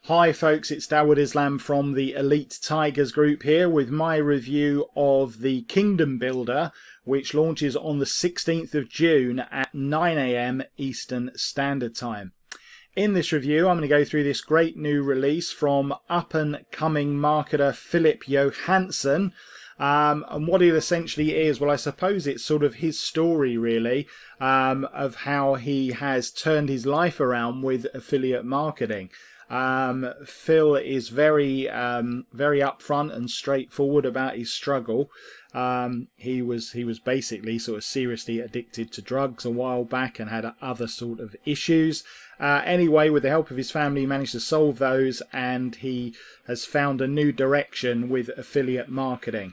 Hi folks, it's Dawud Islam from the Elite Tigers group here with my review of the Kingdom Builder, which launches on the 16th of June at 9 AM Eastern Standard Time. In this review, I'm going to go through this great new release from up-and-coming marketer Philip Johansson. And what it essentially is, well, I suppose it's sort of his story really, of how he has turned his life around with affiliate marketing. Phil is very upfront and straightforward about his struggle. He was basically sort of seriously addicted to drugs a while back and had other sort of issues. Anyway, with the help of his family, he managed to solve those, and he has found a new direction with affiliate marketing.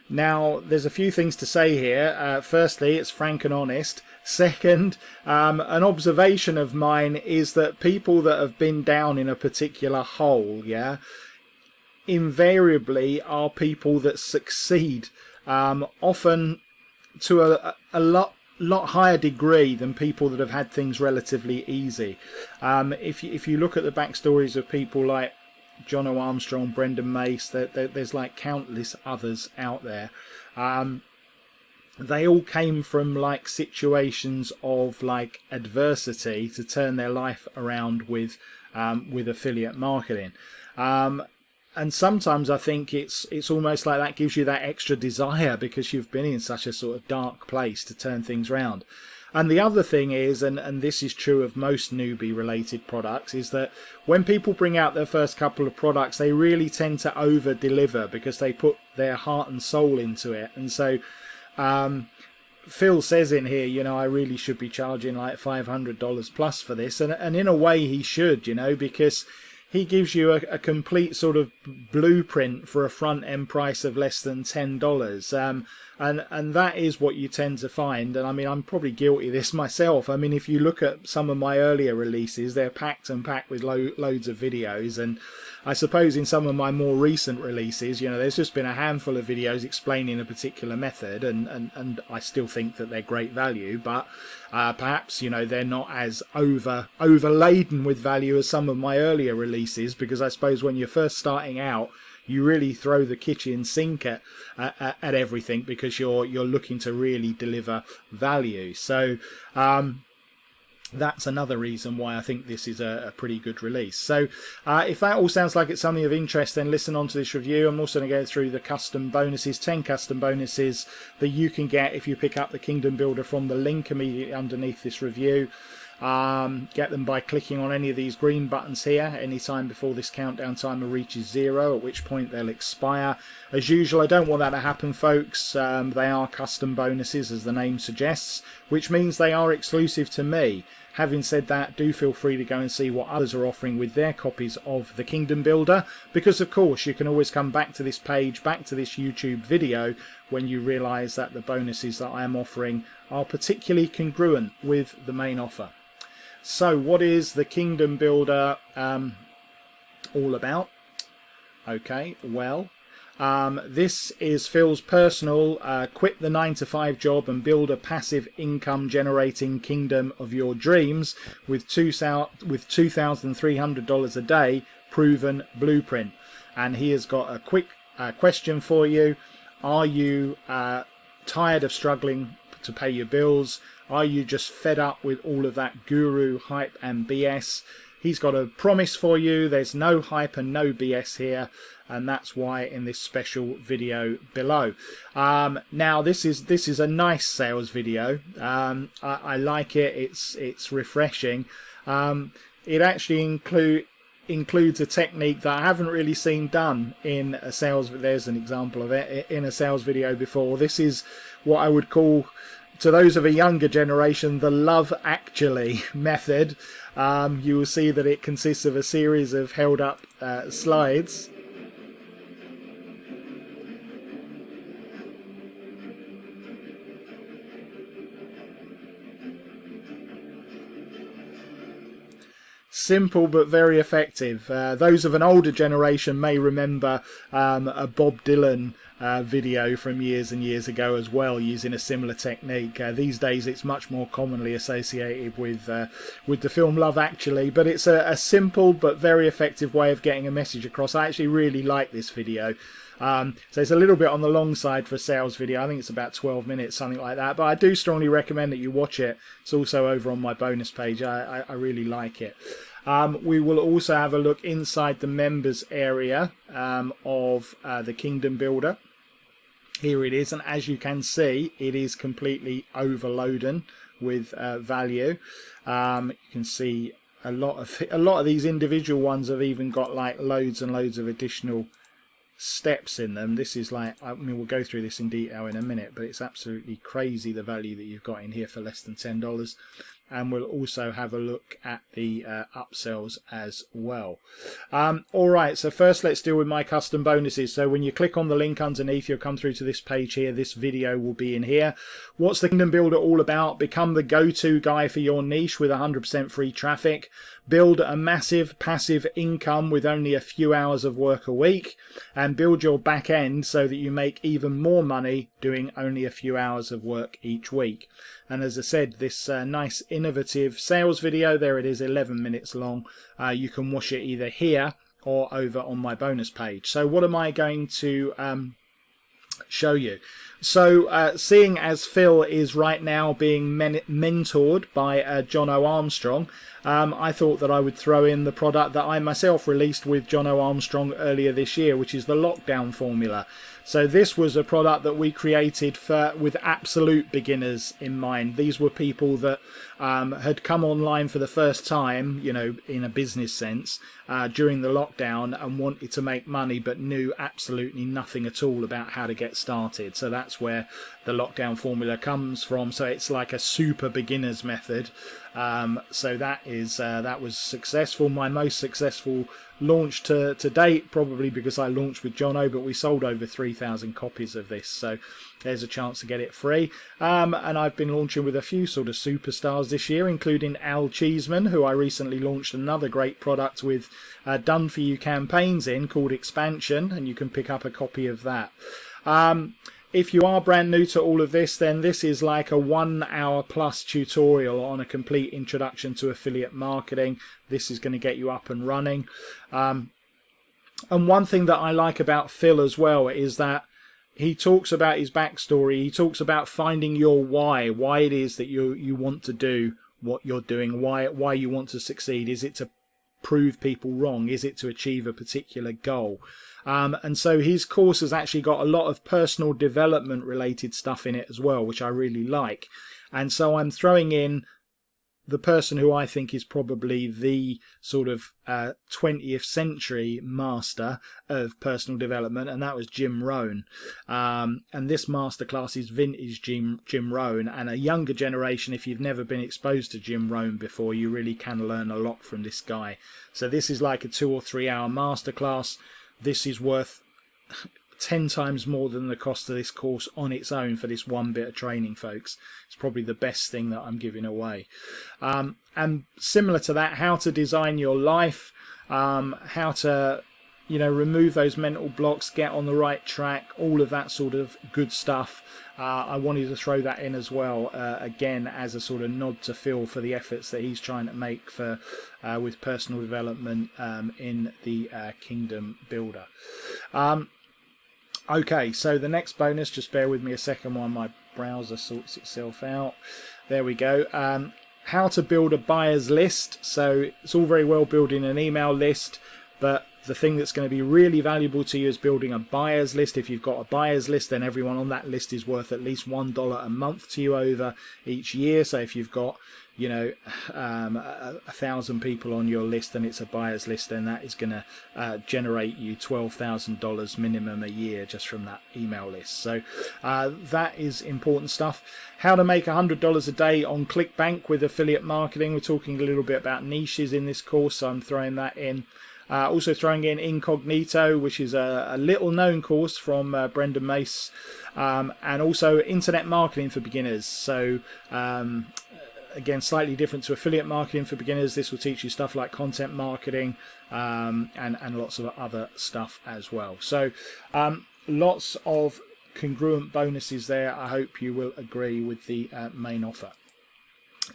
Now, there's a few things to say here. Firstly, it's frank and honest. Second, an observation of mine is that people that have been down in a particular hole, invariably are people that succeed, often to a lot higher degree than people that have had things relatively easy. If you look at the backstories of people like Jono Armstrong, Brendan Mace, there's like countless others out there. They all came from like situations of like adversity to turn their life around with affiliate marketing. And sometimes I think it's almost like that gives you that extra desire because you've been in such a sort of dark place to turn things around. And the other thing is, and this is true of most newbie related products, is that when people bring out their first couple of products, they really tend to over deliver because they put their heart and soul into it. And so Phil says in here, I really should be charging like $500 plus for this. And in a way he should, because he gives you a complete sort of blueprint for a front end price of less than $10. And that is what you tend to find. And I mean, I'm probably guilty of this myself. I mean, if you look at some of my earlier releases, they're packed with loads of videos. And I suppose in some of my more recent releases, there's just been a handful of videos explaining a particular method. And I still think that they're great value. But perhaps, they're not as overladen with value as some of my earlier releases. Because I suppose when you're first starting out, you really throw the kitchen sink at everything because you're looking to really deliver value. So that's another reason why I think this is a pretty good release. So if that all sounds like it's something of interest, then listen on to this review. I'm also going to go through the custom bonuses, 10 custom bonuses that you can get if you pick up the Kingdom Builder from the link immediately underneath this review. Get them by clicking on any of these green buttons here anytime before this countdown timer reaches 0, at which point they'll expire. As usual, I don't want that to happen, folks. They are custom bonuses, as the name suggests, which means they are exclusive to me. Having said that, do feel free to go and see what others are offering with their copies of the Kingdom Builder, because of course you can always come back to this page, back to this YouTube video, when you realise that the bonuses that I am offering are particularly congruent with the main offer. So what is the Kingdom Builder all about? Okay, well, this is Phil's personal quit the 9-to-5 job and build a passive income generating kingdom of your dreams with $2,300 a day proven blueprint. And he has got a quick question for you. Are you tired of struggling to pay your bills? Are you just fed up with all of that guru hype and BS? He's got a promise for you. There's no hype and no BS here, and that's why in this special video below. Now this is a nice sales video. I like it. It's refreshing. It actually includes a technique that I haven't really seen done in a sales. There's an example of it in a sales video before. This is what I would call, to those of a younger generation, the Love Actually method. You will see that it consists of a series of held up slides. simple but very effective. Those of an older generation may remember a Bob Dylan video from years and years ago as well, using a similar technique. These days it's much more commonly associated with the film Love Actually, but it's a simple but very effective way of getting a message across. I actually really like this video. So it's a little bit on the long side for a sales video. I think it's about 12 minutes, something like that, but I do strongly recommend that you watch it. It's also over on my bonus page. I really like it. We will also have a look inside the members area of the Kingdom Builder. Here it is, and as you can see, it is completely overloading with value. You can see a lot of these individual ones have even got like loads and loads of additional steps in them. This is like, I mean, we'll go through this in detail in a minute, but it's absolutely crazy the value that you've got in here for less than $10. And we'll also have a look at the upsells as well. All right, so first let's deal with my custom bonuses. So when you click on the link underneath, you'll come through to this page here. This video will be in here. What's the Kingdom Builder all about? Become the go-to guy for your niche with 100% free traffic. Build a massive passive income with only a few hours of work a week, and build your back end so that you make even more money doing only a few hours of work each week. And as I said, this nice innovative sales video, there it is, 11 minutes long. You can watch it either here or over on my bonus page. So what am I going to show you? So seeing as Phil is right now being mentored by Jono Armstrong, I thought that I would throw in the product that I myself released with Jono Armstrong earlier this year, which is the Lockdown Formula. So this was a product that we created with absolute beginners in mind. These were people that had come online for the first time, you know, in a business sense, during the lockdown, and wanted to make money but knew absolutely nothing at all about how to get started. So that's where the Lockdown Formula comes from. So it's like a super beginners method. So that was successful. My most successful launch to date, probably because I launched with Jono, but we sold over 3,000 copies of this, so there's a chance to get it free. And I've been launching with a few sort of superstars this year, including Al Cheeseman, who I recently launched another great product with done for you campaigns in called Expansion, and you can pick up a copy of that. If you are brand new to all of this, then this is like a 1 hour plus tutorial on a complete introduction to affiliate marketing. This is going to get you up and running. And one thing that I like about Phil as well is that he talks about his backstory. He talks about finding your why it is that you want to do what you're doing, why you want to succeed. Is it to prove people wrong? Is it to achieve a particular goal? And so his course has actually got a lot of personal development related stuff in it as well, which I really like. And so I'm throwing in the person who I think is probably the sort of 20th century master of personal development, and that was Jim Rohn. And this masterclass is vintage Jim Rohn, and a younger generation, if you've never been exposed to Jim Rohn before, you really can learn a lot from this guy. So this is like a 2 or 3 hour masterclass. This is worth 10 times more than the cost of this course on its own for this one bit of training, folks. It's probably the best thing that I'm giving away. And similar to that, how to design your life, how to, you know, remove those mental blocks, get on the right track, all of that sort of good stuff. I wanted to throw that in as well, again, as a sort of nod to Phil for the efforts that he's trying to make for with personal development in the Kingdom Builder. Okay, so the next bonus, just bear with me a second while my browser sorts itself out. There we go. How to build a buyer's list. So it's all very well building an email list, but the thing that's going to be really valuable to you is building a buyer's list. If you've got a buyer's list, then everyone on that list is worth at least $1 a month to you over each year. So if you've got, you know, 1,000 people on your list and it's a buyer's list, then that is going to generate you $12,000 minimum a year just from that email list. So that is important stuff. How to make $100 a day on ClickBank with affiliate marketing. We're talking a little bit about niches in this course, so I'm throwing that in. Also throwing in Incognito, which is a little known course from Brendan Mace, and also Internet Marketing for Beginners. So again, slightly different to affiliate marketing for beginners. This will teach you stuff like content marketing and lots of other stuff as well. So lots of congruent bonuses there. I hope you will agree with the main offer.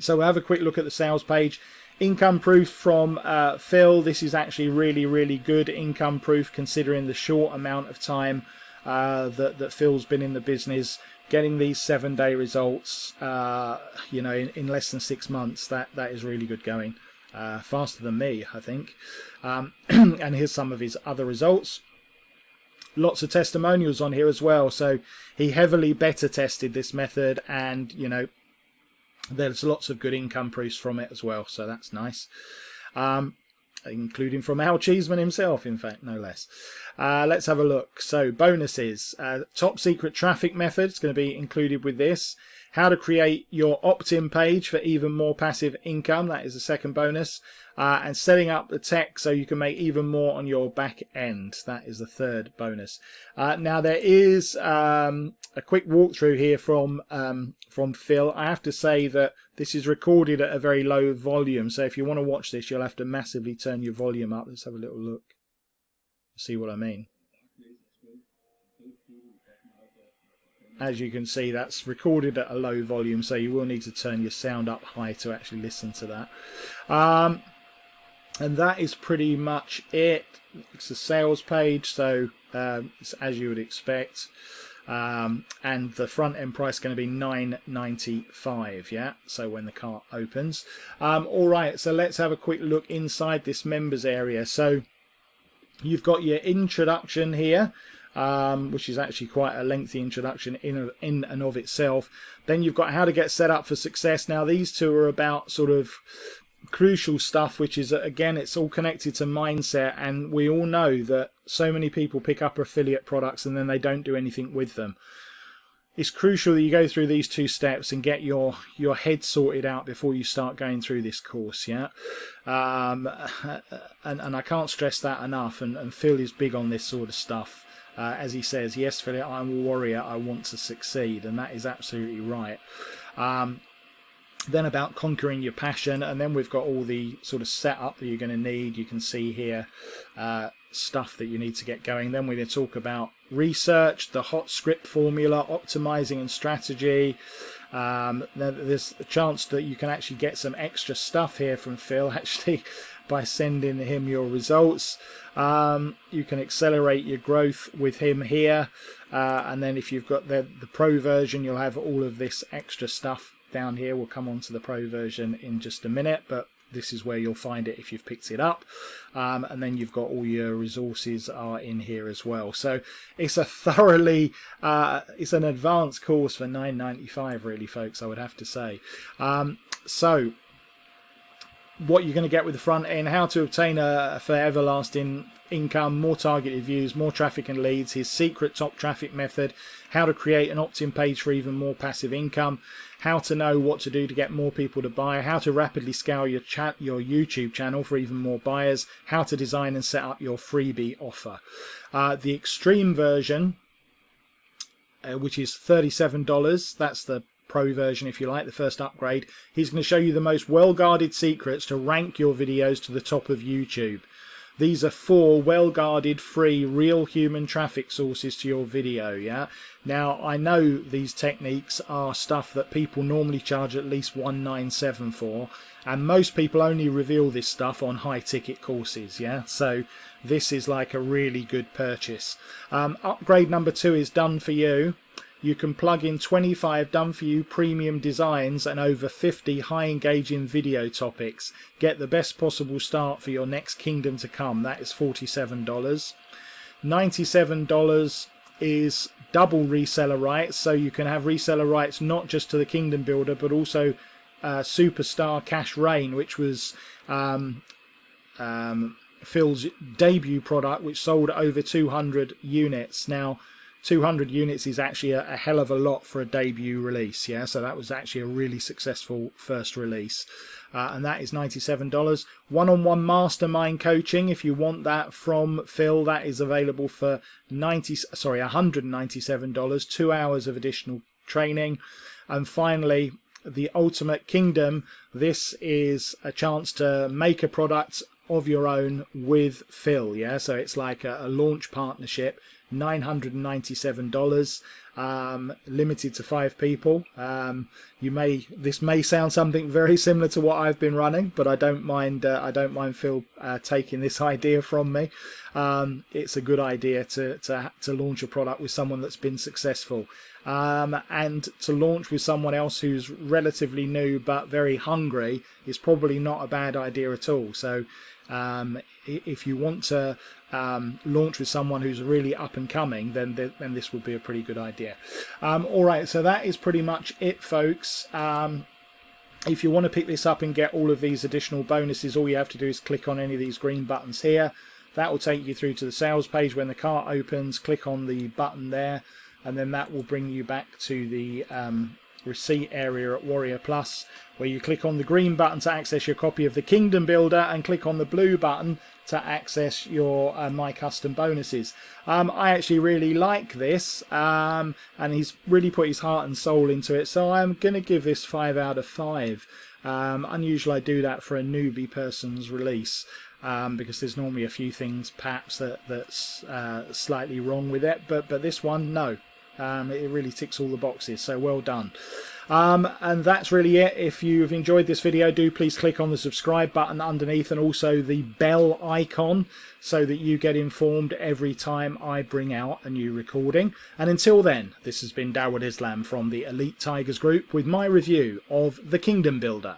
So we'll have a quick look at the sales page. Income proof from Phil. This is actually really good income proof considering the short amount of time that Phil's been in the business. Getting these 7-day results, in less than 6 months, that is really good going. Faster than me, I think. And here's some of his other results. Lots of testimonials on here as well. So he heavily beta tested this method, and there's lots of good income proofs from it as well. So that's nice. Including from Al Cheeseman himself, in fact, no less. Let's have a look. So bonuses, top secret traffic methods going to be included with this. How to create your opt-in page for even more passive income, that is the second bonus. And setting up the tech so you can make even more on your back end, that is the third bonus. Now there is a quick walkthrough here from Phil. I have to say that this is recorded at a very low volume, so if you want to watch this, you'll have to massively turn your volume up. Let's have a little look, see what I mean. As you can see, that's recorded at a low volume, so you will need to turn your sound up high to actually listen to that. And that is pretty much it. It's a sales page, so it's as you would expect. And the front end price is going to be $9.95, yeah, so when the cart opens. All right, so let's have a quick look inside this members area. So you've got your introduction here, which is actually quite a lengthy introduction in and of itself. Then you've got how to get set up for success. Now these two are about sort of crucial stuff, which is, again, it's all connected to mindset, and we all know that so many people pick up affiliate products and then they don't do anything with them. It's crucial that you go through these two steps and get your head sorted out before you start going through this course, yeah. And I can't stress that enough, and Phil is big on this sort of stuff. As he says, yes, Phil, I'm a warrior, I want to succeed, and that is absolutely right. Then about conquering your passion, and then we've got all the sort of setup that you're going to need. You can see here stuff that you need to get going. Then we're going to talk about research, the hot script formula, optimizing and strategy. There's a chance that you can actually get some extra stuff here from Phil actually by sending him your results. You can accelerate your growth with him here, and then if you've got the pro version, you'll have all of this extra stuff down here. We'll come on to the pro version in just a minute, but this is where you'll find it if you've picked it up. And then you've got all your resources are in here as well. So it's a thoroughly, it's an advanced course for $9.95 really, folks, I would have to say. So what you're going to get with the front end, how to obtain a forever lasting income, more targeted views, more traffic and leads, his secret top traffic method, how to create an opt-in page for even more passive income, how to know what to do to get more people to buy, how to rapidly scale your YouTube channel for even more buyers, how to design and set up your freebie offer. The extreme version, which is $37, that's the pro version if you like, the first upgrade. He's going to show you the most well-guarded secrets to rank your videos to the top of YouTube. These are 4 well-guarded, free, real human traffic sources to your video, yeah? Now, I know these techniques are stuff that people normally charge at least $197 for, and most people only reveal this stuff on high-ticket courses, yeah? So this is like a really good purchase. Upgrade number 2 is done for you. You can plug in 25 done-for-you premium designs and over 50 high-engaging video topics. Get the best possible start for your next kingdom to come. That is $47. $97 is double reseller rights, so you can have reseller rights not just to the Kingdom Builder, but also Superstar Cash Rain, which was Phil's debut product, which sold over 200 units. Now, 200 units is actually a hell of a lot for a debut release, yeah, so that was actually a really successful first release, and that is $97. One-on-one mastermind coaching, if you want that from Phil, that is available for $197, 2 hours of additional training. And finally, the Ultimate Kingdom, this is a chance to make a product of your own with Phil. Yeah, so it's like a launch partnership, $997, limited to 5 people. This may sound something very similar to what I've been running, but I don't mind Phil taking this idea from me. It's a good idea to launch a product with someone that's been successful, and to launch with someone else who's relatively new but very hungry is probably not a bad idea at all. So if you want to launch with someone who's really up and coming, then this would be a pretty good idea. All right, so that is pretty much it, folks. If you want to pick this up and get all of these additional bonuses, all you have to do is click on any of these green buttons here. That will take you through to the sales page. When the cart opens, click on the button there, and then that will bring you back to the receipt area at Warrior Plus, where you click on the green button to access your copy of the Kingdom Builder and click on the blue button to access your My Custom bonuses. I actually really like this, and he's really put his heart and soul into it, so I'm going to give this 5 out of 5. Unusual I do that for a newbie person's release, because there's normally a few things perhaps that's slightly wrong with it, but this one, no. It really ticks all the boxes, so well done. And that's really it. If you've enjoyed this video, do please click on the subscribe button underneath and also the bell icon so that you get informed every time I bring out a new recording. And until then, this has been Dawood Islam from the Elite Tigers Group with my review of the Kingdom Builder.